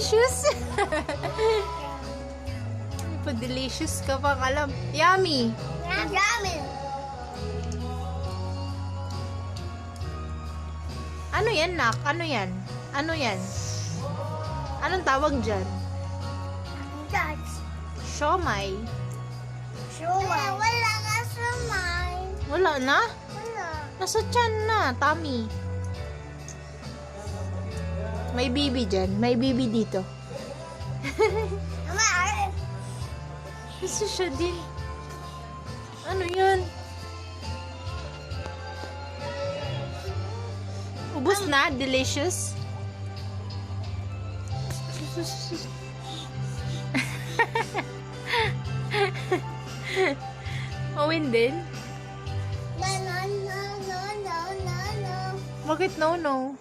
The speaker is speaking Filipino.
delicious. Pa-delicious ka pang alam. Yummy. Yummy. Ano yan, nak? Ano yan? Ano yan? Anong tawag dyan? That's Siomay. sumay. Wala ka sumay. Wala na? Wala. Nasa tiyan na, tummy. May bibi dyan. May bibi dito. Ama, ay. Nasa siya din. Ano yan? Ubus na? Delicious? Owen din? No, no, no, no, no, no, no. Bakit no?